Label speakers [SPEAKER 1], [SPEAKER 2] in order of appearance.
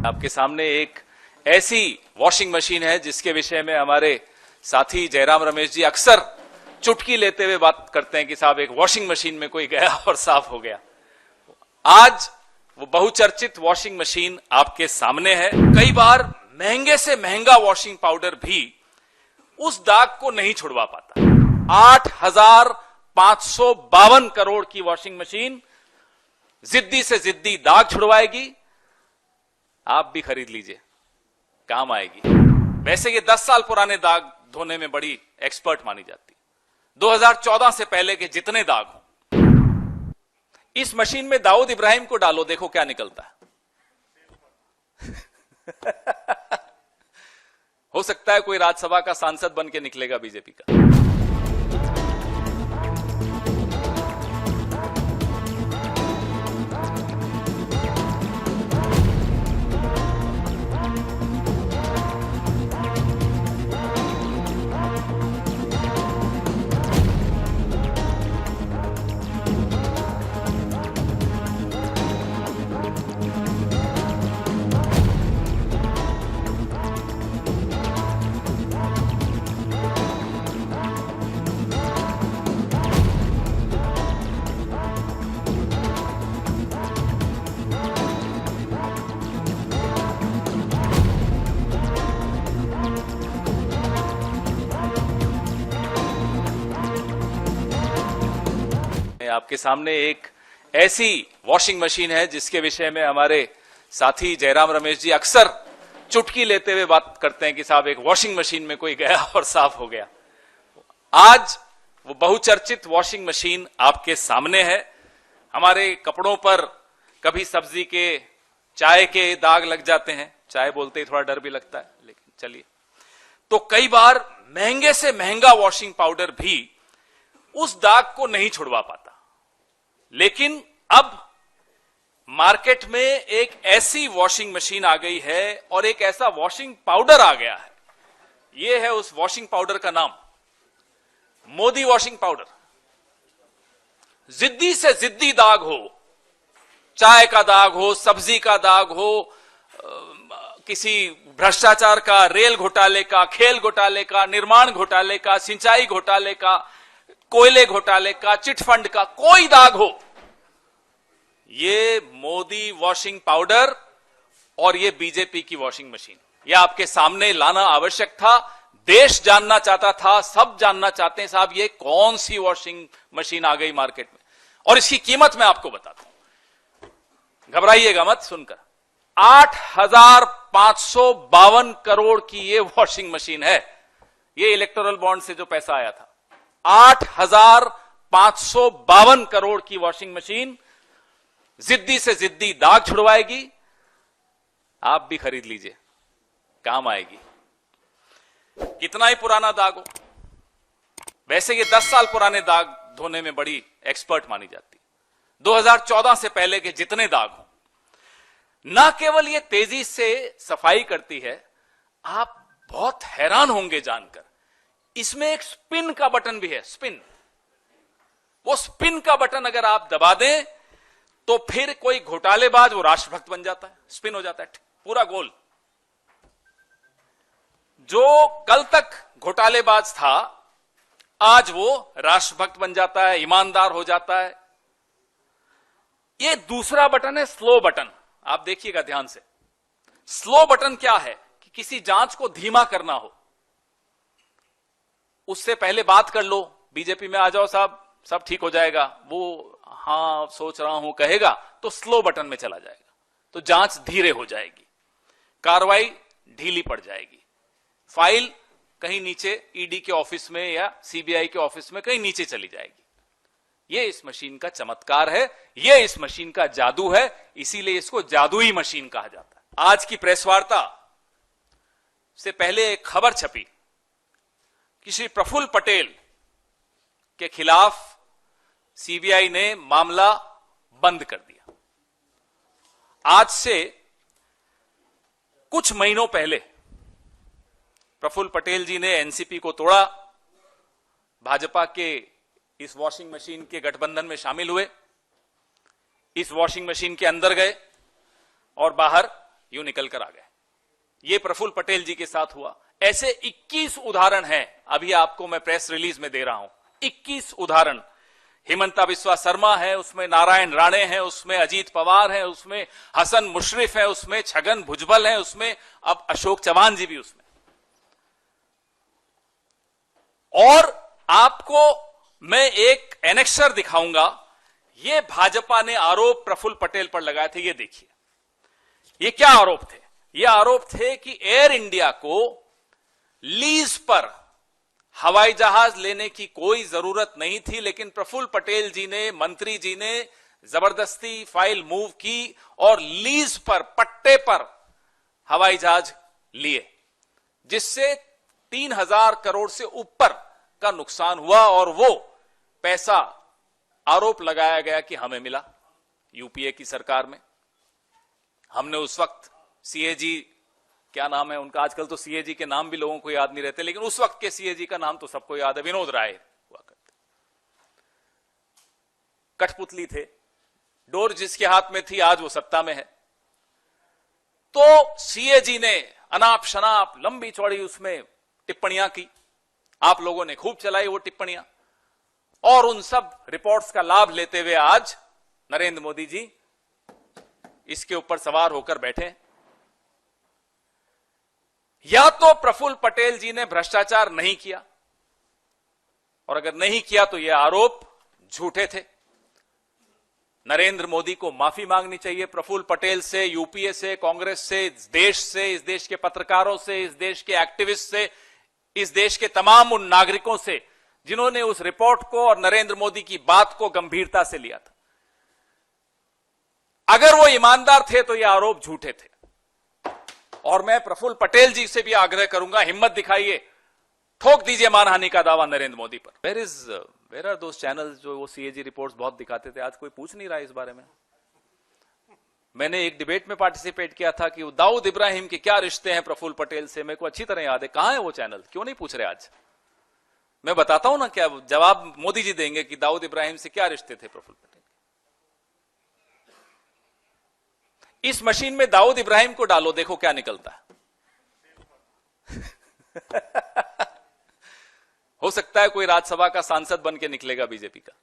[SPEAKER 1] आपके सामने एक ऐसी वॉशिंग मशीन है जिसके विषय में हमारे साथी जयराम रमेश जी अक्सर चुटकी लेते हुए बात करते हैं कि साहब एक वॉशिंग मशीन में कोई गया और साफ हो गया। आज वो बहुचर्चित वॉशिंग मशीन आपके सामने है। कई बार महंगे से महंगा वॉशिंग पाउडर भी उस दाग को नहीं छुड़वा पाता। 8,552 करोड़ की वॉशिंग मशीन जिद्दी से जिद्दी दाग छुड़वाएगी। आप भी खरीद लीजिए, काम आएगी। वैसे ये 10 साल पुराने दाग धोने में बड़ी एक्सपर्ट मानी जाती। 2014 से पहले के जितने दाग हो इस मशीन में दाऊद इब्राहिम को डालो, देखो क्या निकलता है। हो सकता है कोई राज्यसभा का सांसद बन के निकलेगा बीजेपी का। आपके सामने एक ऐसी वॉशिंग मशीन है जिसके विषय में हमारे साथी जयराम रमेश जी अक्सर चुटकी लेते हुए बात करते हैं कि साहब एक वॉशिंग मशीन में कोई गया और साफ हो गया। आज वो बहुचर्चित वॉशिंग मशीन आपके सामने है। हमारे कपड़ों पर कभी सब्जी के, चाय के दाग लग जाते हैं। चाय बोलते ही थोड़ा डर भी लगता है, लेकिन चलिए। तो कई बार महंगे से महंगा वॉशिंग पाउडर भी उस दाग को नहीं छुड़वा पाता। लेकिन अब मार्केट में एक ऐसी वॉशिंग मशीन आ गई है और एक ऐसा वॉशिंग पाउडर आ गया है। यह है उस वॉशिंग पाउडर का नाम, मोदी वॉशिंग पाउडर। जिद्दी से जिद्दी दाग हो, चाय का दाग हो, सब्जी का दाग हो, किसी भ्रष्टाचार का, रेल घोटाले का, खेल घोटाले का, निर्माण घोटाले का, सिंचाई घोटाले का, कोयले घोटाले का, चिटफंड का, कोई दाग हो, ये मोदी वॉशिंग पाउडर और ये बीजेपी की वॉशिंग मशीन, ये आपके सामने लाना आवश्यक था। देश जानना चाहता था, सब जानना चाहते हैं साहब ये कौन सी वॉशिंग मशीन आ गई मार्केट में। और इसकी कीमत मैं आपको बताता हूं, घबराइएगा मत सुनकर। 8,552 करोड़ की ये वॉशिंग मशीन है। ये इलेक्टोरल बॉन्ड से जो पैसा आया था, 8,552 करोड़ की वॉशिंग मशीन जिद्दी से जिद्दी दाग छुड़वाएगी। आप भी खरीद लीजिए, काम आएगी। कितना ही पुराना दाग हो, वैसे ये 10 साल पुराने दाग धोने में बड़ी एक्सपर्ट मानी जाती। 2014 से पहले के जितने दाग हो, ना केवल ये तेजी से सफाई करती है, आप बहुत हैरान होंगे जानकर, इसमें एक स्पिन का बटन भी है। स्पिन, वो स्पिन का बटन अगर आप दबा दें तो फिर कोई घोटालेबाज वो राष्ट्रभक्त बन जाता है, स्पिन हो जाता है पूरा गोल। जो कल तक घोटालेबाज था आज वो राष्ट्रभक्त बन जाता है, ईमानदार हो जाता है। ये दूसरा बटन है, स्लो बटन। आप देखिएगा ध्यान से। स्लो बटन क्या है कि किसी जांच को धीमा करना हो, उससे पहले बात कर लो, बीजेपी में आ जाओ साहब, सब ठीक हो जाएगा। वो हाँ सोच रहा हूं कहेगा तो स्लो बटन में चला जाएगा, तो जांच धीरे हो जाएगी, कार्रवाई ढीली पड़ जाएगी, फाइल कहीं नीचे ईडी के ऑफिस में या सीबीआई के ऑफिस में कहीं नीचे चली जाएगी। यह इस मशीन का चमत्कार है, यह इस मशीन का जादू है, इसीलिए इसको जादुई मशीन कहा जाता है। आज की प्रेस वार्ता से पहले एक खबर छपी कि श्री प्रफुल्ल पटेल के खिलाफ सीबीआई ने मामला बंद कर दिया। आज से कुछ महीनों पहले प्रफुल्ल पटेल जी ने एनसीपी को तोड़ा, भाजपा के इस वॉशिंग मशीन के गठबंधन में शामिल हुए, इस वॉशिंग मशीन के अंदर गए और बाहर यूं निकल कर आ गए। ये प्रफुल्ल पटेल जी के साथ हुआ। ऐसे 21 उदाहरण हैं, अभी आपको मैं प्रेस रिलीज में दे रहा हूं। 21 उदाहरण। हिमंता बिस्वा शर्मा है उसमें, नारायण राणे हैं उसमें, अजीत पवार है उसमें, हसन मुशर्रिफ है उसमें, छगन भुजबल है उसमें, अब अशोक चव्हाण जी भी उसमें। और आपको मैं एक एनेक्सर दिखाऊंगा। ये भाजपा ने आरोप प्रफुल्ल पटेल पर लगाए थे। ये देखिए, ये क्या आरोप थे? ये आरोप थे कि एयर इंडिया को लीज पर हवाई जहाज लेने की कोई जरूरत नहीं थी, लेकिन प्रफुल्ल पटेल जी ने, मंत्री जी ने जबरदस्ती फाइल मूव की और लीज पर, पट्टे पर हवाई जहाज लिए, जिससे 3,000 करोड़ से ऊपर का नुकसान हुआ। और वो पैसा आरोप लगाया गया कि हमें मिला यूपीए की सरकार में। हमने उस वक्त सीएजी, क्या नाम है उनका, आजकल तो सीएजी के नाम भी लोगों को याद नहीं रहते, लेकिन उस वक्त के सीएजी का नाम तो सबको याद है, विनोद राय हुआ करते। कठपुतली थे, डोर जिसके हाथ में थी आज वो सत्ता में है। तो सीएजी ने अनाप शनाप लंबी चौड़ी उसमें टिप्पणियां की, आप लोगों ने खूब चलाई वो टिप्पणियां, और उन सब रिपोर्ट्स का लाभ लेते हुए आज नरेंद्र मोदी जी इसके ऊपर सवार होकर बैठे। या तो प्रफुल्ल पटेल जी ने भ्रष्टाचार नहीं किया, और अगर नहीं किया तो ये आरोप झूठे थे। नरेंद्र मोदी को माफी मांगनी चाहिए प्रफुल्ल पटेल से, यूपीए से, कांग्रेस से, इस देश के पत्रकारों से, इस देश के एक्टिविस्ट से, इस देश के तमाम उन नागरिकों से जिन्होंने उस रिपोर्ट को और नरेंद्र मोदी की बात को गंभीरता से लिया था। अगर वो ईमानदार थे तो ये आरोप झूठे थे। और मैं प्रफुल्ल पटेल जी से भी आग्रह करूंगा, हिम्मत दिखाइए, ठोक दीजिए मानहानि का दावा नरेंद्र मोदी पर। वेयर आर दोस चैनल्स जो वो सीएजी रिपोर्ट्स बहुत दिखाते थे, आज कोई पूछ नहीं रहा इस बारे में। मैंने एक डिबेट में पार्टिसिपेट किया था कि दाऊद इब्राहिम के क्या रिश्ते हैं प्रफुल्ल पटेल से, मेरे को अच्छी तरह याद है। कहां है वो चैनल, क्यों नहीं पूछ रहे आज? मैं बताता हूं ना, क्या जवाब मोदी जी देंगे कि दाऊद इब्राहिम से क्या रिश्ते थे प्रफुल्ल पटेल। इस मशीन में दाऊद इब्राहिम को डालो, देखो क्या निकलता है। हो सकता है कोई राज्यसभा का सांसद बन के निकलेगा बीजेपी का।